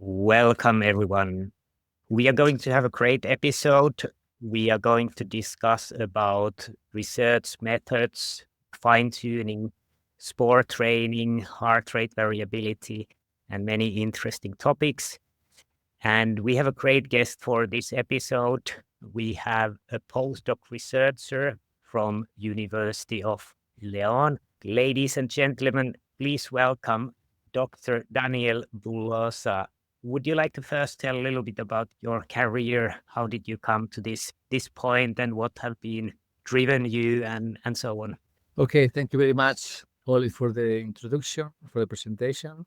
Welcome, everyone. We are going to have a great episode. We are going to discuss about research methods, fine-tuning, sport training, heart rate variability, and many interesting topics. And we have a great guest for this episode. We have a postdoc researcher from University of León. Ladies and gentlemen, please welcome Dr. Daniel Boullosa. Would you like to first tell a little bit about your career? How did you come to this point, and what have been driven you, and so on? Okay, thank you very much, Olli, for the introduction, for the presentation.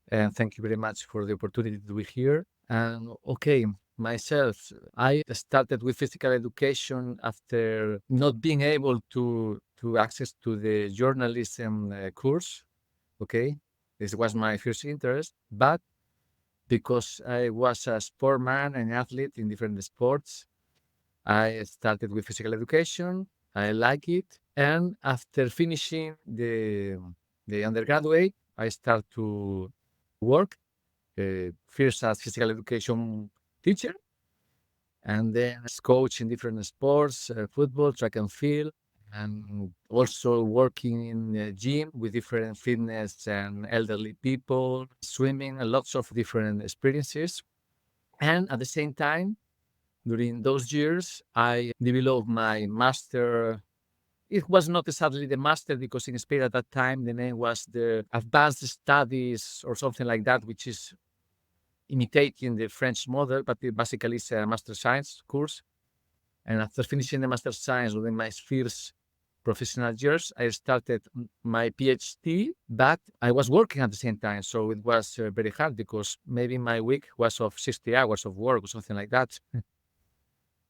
And thank you very much for the opportunity to be here. And okay, myself, I started with physical education after not being able to access to the journalism course. Okay, this was my first interest, but because I was a sportman and athlete in different sports, I started with physical education. I like it, and after finishing the undergraduate, I start to work first as physical education teacher, and then as coach in different sports, football, track and field, and also working in a gym with different fitness and elderly people, swimming, and lots of different experiences. And at the same time, during those years, I developed my master. It was not exactly the master because in Spain at that time, the name was the Advanced Studies or something like that, which is imitating the French model, but it basically is a master science course. And after finishing the master science within my first professional years, I started my PhD, but I was working at the same time. So it was very hard because maybe my week was of 60 hours of work or something like that.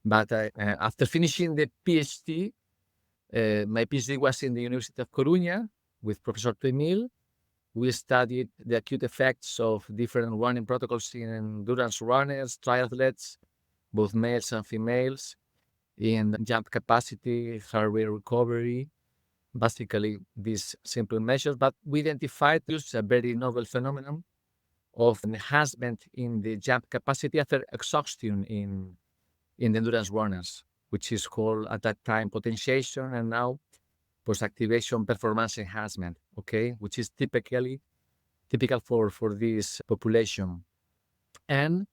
But after finishing the PhD, my PhD was in the University of Coruña with Professor Emil. We studied the acute effects of different running protocols in endurance runners, triathletes, both males and females, in jump capacity, heart rate recovery, basically these simple measures. But we identified a very novel phenomenon of enhancement in the jump capacity after exhaustion in the endurance runners, which is called at that time potentiation and now post-activation performance enhancement, okay, which is typical for this population. And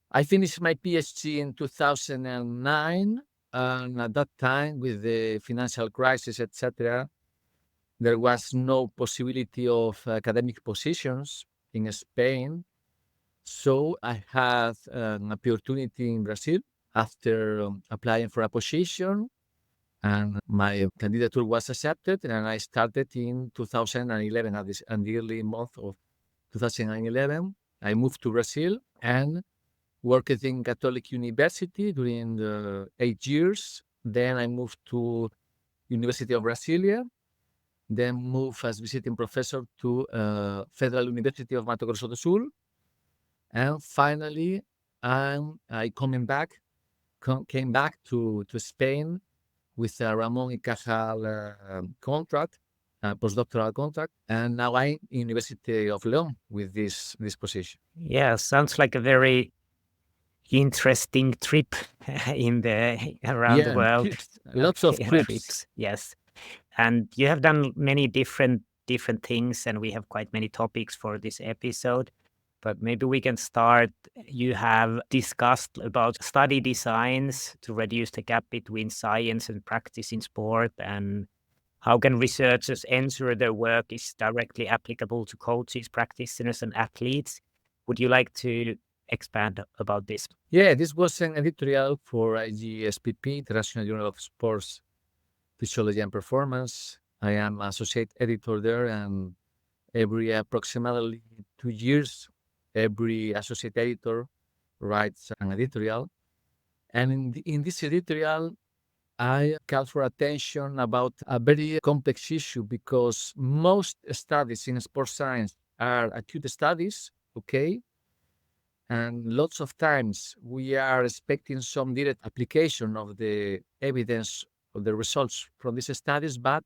I finished my PhD in 2009, and at that time, with the financial crisis, etc., there was no possibility of academic positions in Spain. So I had an opportunity in Brazil after applying for a position, and my candidature was accepted, and I started in 2011, at the early month of 2011. I moved to Brazil and worked in Catholic University during the 8 years. Then I moved to University of Brasilia, then moved as visiting professor to Federal University of Mato Grosso do Sul. And finally, I came back to Spain with a Ramon y Cajal contract, postdoctoral contract, and now I'm in University of León with this position. Yeah, sounds like a very interesting trip around the world. Lots of trips. Yes, and you have done many different things, and we have quite many topics for this episode. But maybe we can start. You have discussed about study designs to reduce the gap between science and practice in sport, and how can researchers ensure their work is directly applicable to coaches, practitioners, and athletes? Would you like to expand about this? Yeah, this was an editorial for IGSPP, International Journal of Sports Physiology and Performance. I am associate editor there, and every approximately 2 years, every associate editor writes an editorial. And in this editorial, I call for attention about a very complex issue because most studies in sports science are acute studies, okay? And lots of times we are expecting some direct application of the evidence of the results from these studies, but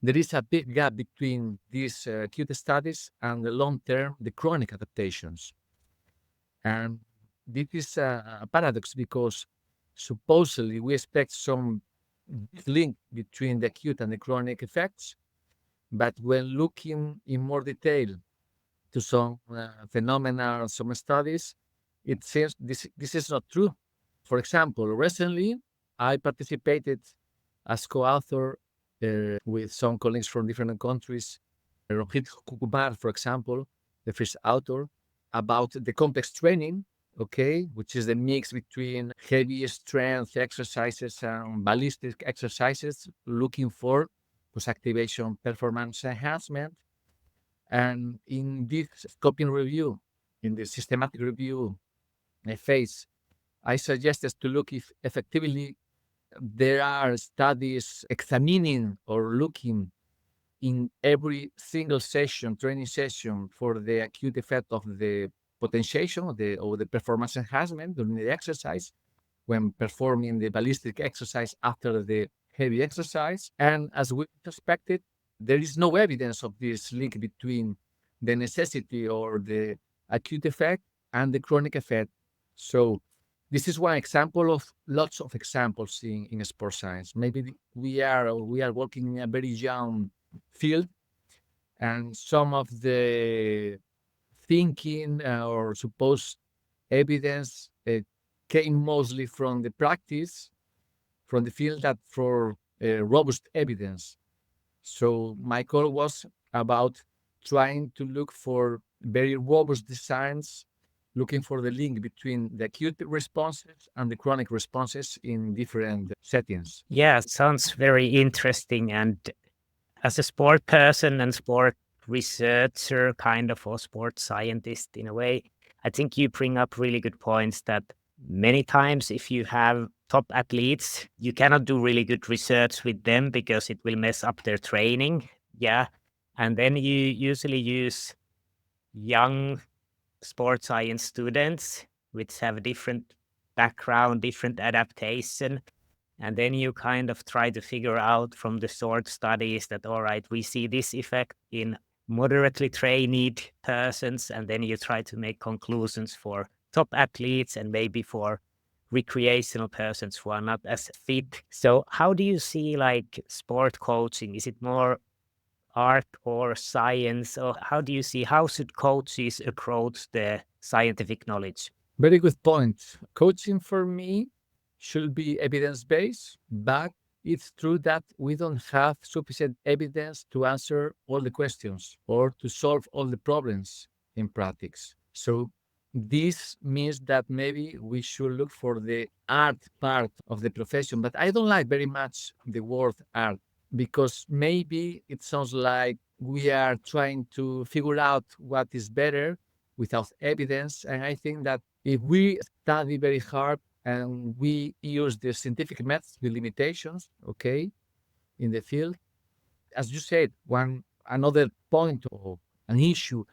there is a big gap between these acute studies and the long-term, the chronic adaptations. And this is a paradox because supposedly we expect some link between the acute and the chronic effects, but when looking in more detail to some phenomena or some studies, it seems this is not true. For example, recently I participated as co-author with some colleagues from different countries, Rohit Kumar, for example, the first author, about the complex training, okay, which is the mix between heavy strength exercises and ballistic exercises, looking for post-activation performance enhancement. And in this scoping review, in the systematic review phase, I suggested to look if effectively there are studies examining or looking in every single session, training session, for the acute effect of the potentiation or the performance enhancement during the exercise when performing the ballistic exercise after the heavy exercise. And as we suspected, there is no evidence of this link between the necessity or the acute effect and the chronic effect. So this is one example of lots of examples in sports science. Maybe we are working in a very young field, and some of the thinking or supposed evidence came mostly from the practice, from the field, that for robust evidence. So my call was about trying to look for very robust designs, looking for the link between the acute responses and the chronic responses in different settings. Yeah, sounds very interesting. And as a sport person and sport researcher, kind of, or sport scientist in a way, I think you bring up really good points that many times if you have top athletes, you cannot do really good research with them because it will mess up their training. Yeah. And then you usually use young sports science students which have a different background, different adaptation. And then you kind of try to figure out from the short studies that, all right, we see this effect in moderately trained persons. And then you try to make conclusions for top athletes and maybe for recreational persons who are not as fit. So how do you see like sport coaching? Is it more art or science? Or how do you see, how should coaches approach the scientific knowledge? Very good point. Coaching for me should be evidence based, but it's true that we don't have sufficient evidence to answer all the questions or to solve all the problems in practice. So this means that maybe we should look for the art part of the profession, but I don't like very much the word art because maybe it sounds like we are trying to figure out what is better without evidence. And I think that if we study very hard and we use the scientific methods, the limitations, okay, in the field, as you said, one another point or an issue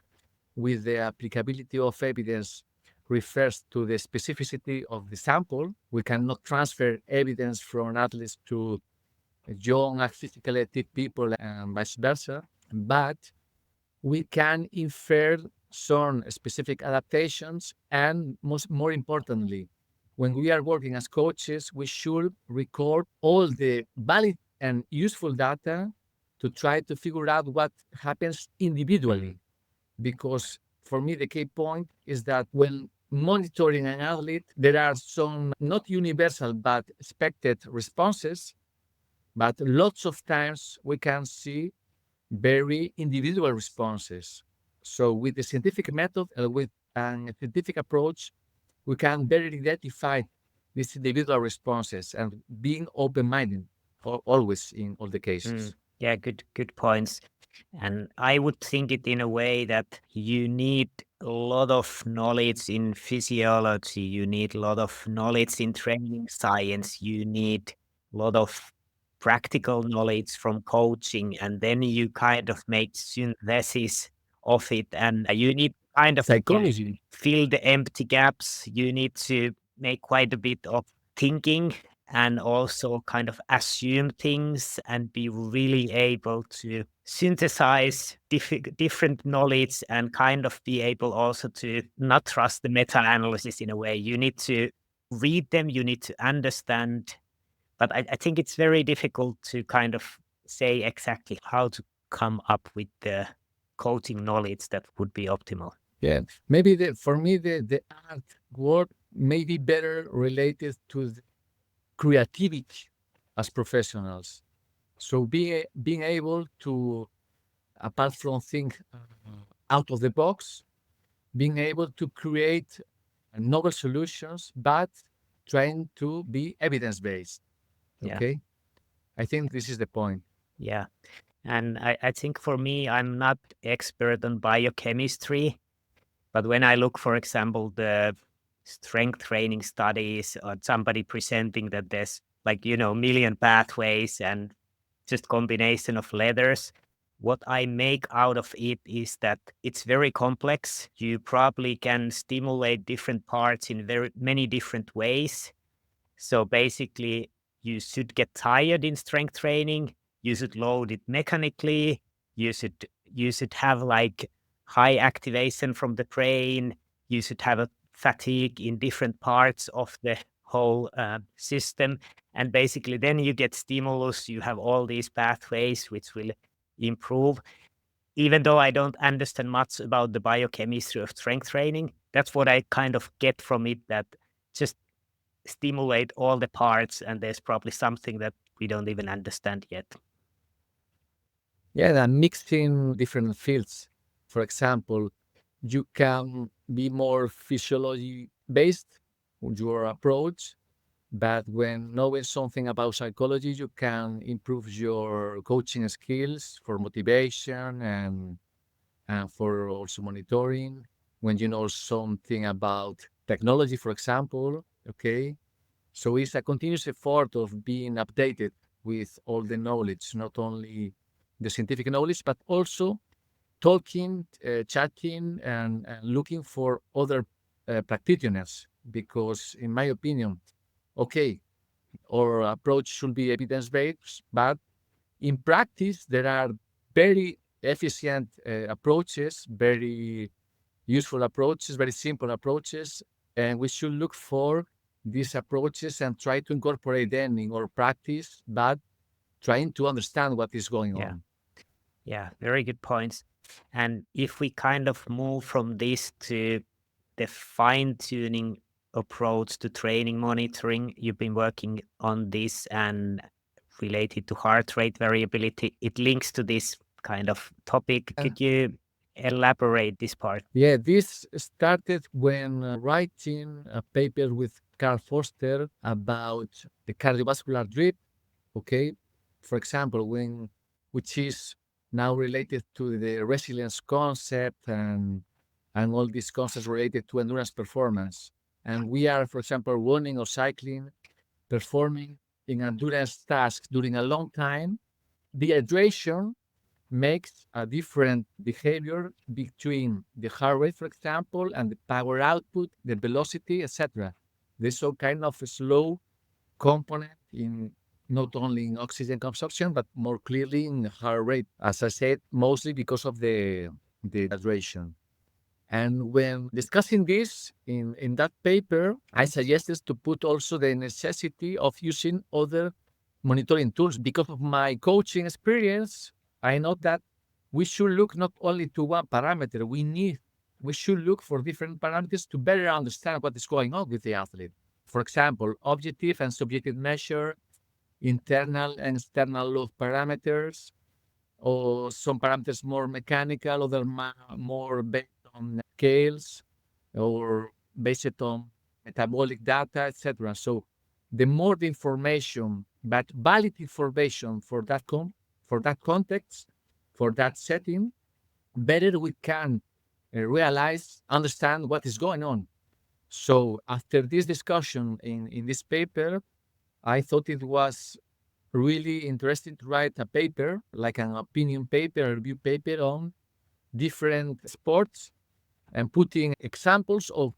with the applicability of evidence refers to the specificity of the sample. We cannot transfer evidence from athletes to young physically active people and vice versa, but we can infer some specific adaptations. And more importantly, when we are working as coaches, we should record all the valid and useful data to try to figure out what happens individually. Because for me, the key point is that when monitoring an athlete, there are some not universal but expected responses, but lots of times we can see very individual responses. So with the scientific method, with a scientific approach, we can better identify these individual responses and being open-minded always in all the cases. Yeah, good points. And I would think it in a way that you need a lot of knowledge in physiology, you need a lot of knowledge in training science, you need a lot of practical knowledge from coaching, and then you kind of make synthesis of it. And you need kind of Psychology. fill the empty gaps. You need to make quite a bit of thinking and also kind of assume things and be really able to synthesize different knowledge and kind of be able also to not trust the meta-analysis in a way. You need to read them, you need to understand, but I think it's very difficult to kind of say exactly how to come up with the coaching knowledge that would be optimal. Yeah, maybe for me the art word may be better related to the creativity as professionals. So being able to, apart from think out of the box, being able to create novel solutions, but trying to be evidence-based. Yeah. Okay, I think this is the point. Yeah. And I think for me, I'm not expert on biochemistry, but when I look, for example, the strength training studies or somebody presenting that there's like, million pathways and just combination of letters, what I make out of it is that it's very complex. You probably can stimulate different parts in very many different ways. So basically, you should get tired in strength training. You should load it mechanically. You should have like high activation from the brain. You should have a fatigue in different parts of the whole system. And basically, then you get stimulus. You have all these pathways which will improve. Even though I don't understand much about the biochemistry of strength training, that's what I kind of get from it, that just stimulate all the parts, and there's probably something that we don't even understand yet. Yeah, and mixing different fields. For example, you can be more physiology based with your approach, but when knowing something about psychology, you can improve your coaching skills for motivation and for also monitoring. When you know something about technology, for example, okay. So it's a continuous effort of being updated with all the knowledge, not only the scientific knowledge, but also talking, chatting, and looking for other practitioners. Because, in my opinion, okay, our approach should be evidence-based, but in practice, there are very efficient approaches, very useful approaches, very simple approaches, and we should look for these approaches and try to incorporate them in our practice, but trying to understand what is going Yeah. on. Yeah, very good points. And if we kind of move from this to the fine-tuning approach to training monitoring, you've been working on this and related to heart rate variability. It links to this kind of topic. Could you elaborate this part? Yeah, this started when writing a paper with Carl Foster about the cardiovascular drift. Okay, for example, which is now related to the resilience concept and all these concepts related to endurance performance. And we are, for example, running or cycling, performing in endurance tasks during a long time. Dehydration makes a different behavior between the heart rate, for example, and the power output, the velocity, etc. There's some kind of a slow component in not only in oxygen consumption, but more clearly in heart rate, as I said, mostly because of the hydration. And when discussing this in that paper, I suggested to put also the necessity of using other monitoring tools. Because of my coaching experience, I know that we should look not only to one parameter, we should look for different parameters to better understand what is going on with the athlete. For example, objective and subjective measure, internal and external load parameters, or some parameters more mechanical, other more based on scales or based on metabolic data, etc. So the more the information, but valid information for that for that context, for that setting, better we can realize, understand what is going on. So after this discussion in this paper, I thought it was really interesting to write a paper, like an opinion paper, a review paper on different sports and putting examples of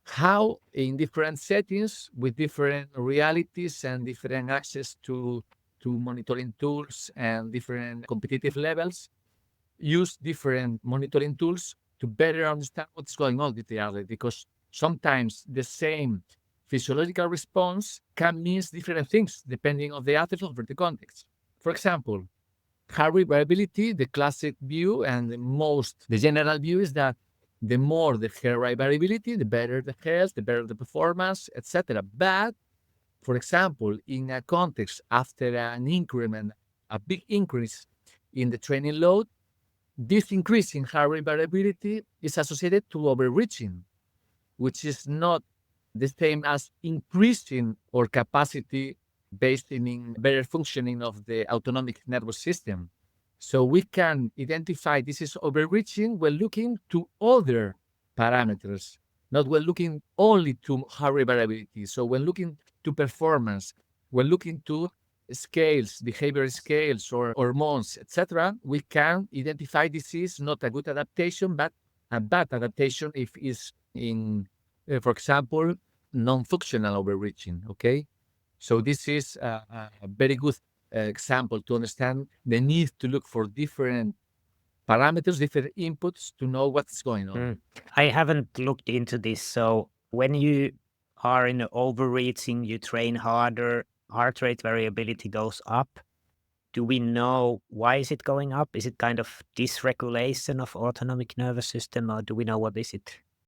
how in different settings with different realities and different access to to monitoring tools and different competitive levels, use different monitoring tools to better understand what's going on with the athlete, because sometimes the same physiological response can mean different things depending on the athlete or the context. For example, heart rate variability, the classic view and the general view is that the more the heart rate variability, the better the health, the better the performance, etc. But for example, in a context after an increment, a big increase in the training load, this increase in heart rate variability is associated to overreaching, which is not the same as increasing our capacity based in better functioning of the autonomic nervous system. So we can identify this is overreaching when looking to other parameters, not when looking only to heart rate variability. So when looking to performance, when looking to scales, behavior scales or hormones, etc., we can identify this is not a good adaptation, but a bad adaptation if it's in, for example, non-functional overreaching, okay? So this is a very good example to understand the need to look for different parameters, different inputs to know what's going on. I haven't looked into this. So when you are in overreaching, you train harder, heart rate variability goes up. Do we know why is it going up? Is it kind of dysregulation of autonomic nervous system, or do we know what is it?